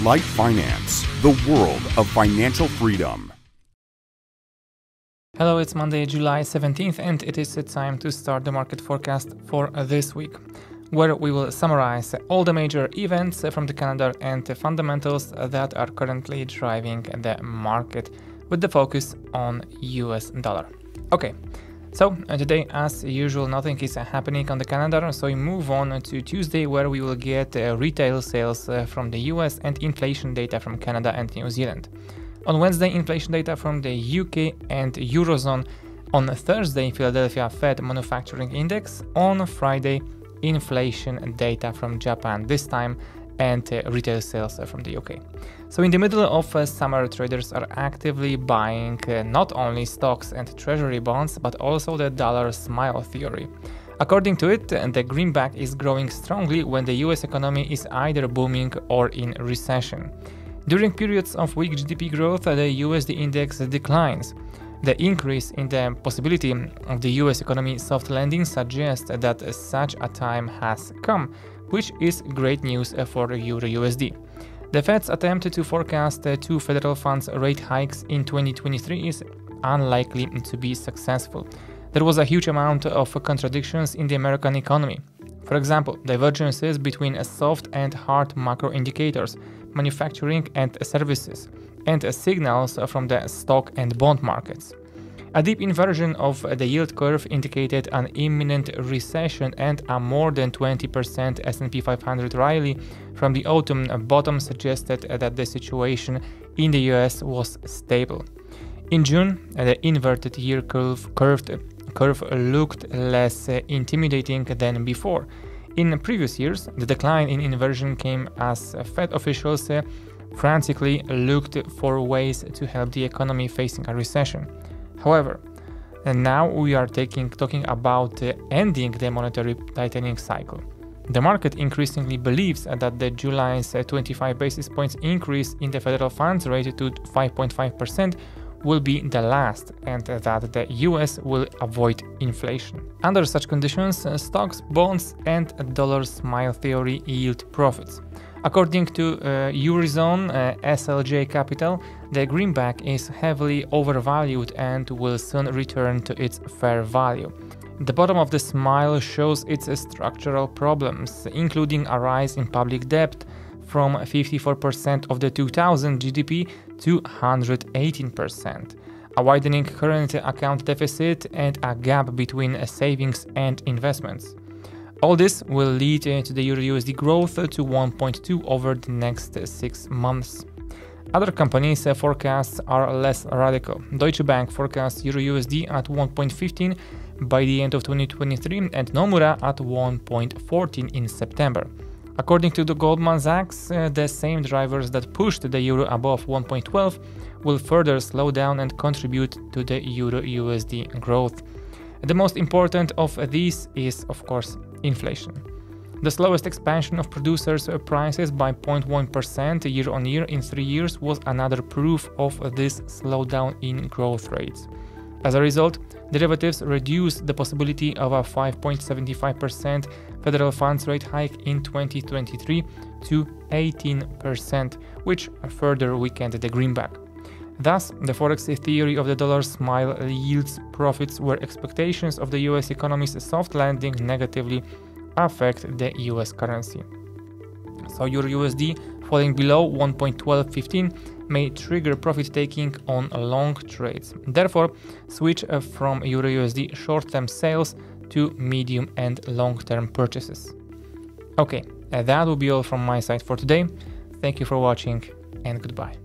LiteFinance, the world of financial freedom. Hello, it's Monday, July 17th, and it is time to start the market forecast for this week, where we will summarize all the major events from the calendar and the fundamentals that are currently driving the market, with the focus on US dollar. Okay, so today, as usual, nothing is happening on the calendar, so we move on to Tuesday, where we will get retail sales from the US and inflation data from Canada and New Zealand. On Wednesday, inflation data from the UK and Eurozone. On Thursday, Philadelphia Fed Manufacturing Index. On Friday, inflation data from Japan this time, and retail sales from the UK. So in the middle of summer, traders are actively buying not only stocks and treasury bonds, but also the dollar smile theory. According to it, the greenback is growing strongly when the US economy is either booming or in recession. During periods of weak GDP growth, the USD index declines. The increase in the possibility of the US economy soft landing suggests that such a time has come, which is great news for Euro-USD. The Fed's attempt to forecast 2 federal funds rate hikes in 2023 is unlikely to be successful. There was a huge amount of contradictions in the American economy. For example, divergences between soft and hard macro indicators, manufacturing and services, and signals from the stock and bond markets. A deep inversion of the yield curve indicated an imminent recession, and a more than 20% S&P 500 rally from the autumn bottom suggested that the situation in the US was stable. In June, the inverted yield curve looked less intimidating than before. In previous years, the decline in inversion came as Fed officials frantically looked for ways to help the economy facing a recession. However, now we are talking about ending the monetary tightening cycle. The market increasingly believes that the July's 25 basis points increase in the federal funds rate to 5.5% will be the last, and that the US will avoid inflation. Under such conditions, stocks, bonds, and dollar smile theory yield profits. According to Eurozone SLJ Capital, the greenback is heavily overvalued and will soon return to its fair value. The bottom of the smile shows its structural problems, including a rise in public debt from 54% of the 2000 GDP to 118%, a widening current account deficit, and a gap between savings and investments. All this will lead to the Euro-USD growth to 1.2 over the next 6 months. Other companies' forecasts are less radical. Deutsche Bank forecasts Euro-USD at 1.15 by the end of 2023 and Nomura at 1.14 in September. According to the Goldman Sachs, the same drivers that pushed the euro above 1.12 will further slow down and contribute to the Euro-USD growth. The most important of these is, of course, inflation. The slowest expansion of producers' prices by 0.1% year-on-year in 3 years was another proof of this slowdown in growth rates. As a result, derivatives reduce the possibility of a 5.75% federal funds rate hike in 2023 to 18%, which further weakened the greenback. Thus, the forex theory of the dollar smile yields profits where expectations of the US economy's soft landing negatively affect the US currency. So Euro-USD falling below 1.1215 may trigger profit taking on long trades. Therefore, switch from Euro-USD short-term sales to medium and long-term purchases. Okay, that will be all from my side for today. Thank you for watching, and goodbye.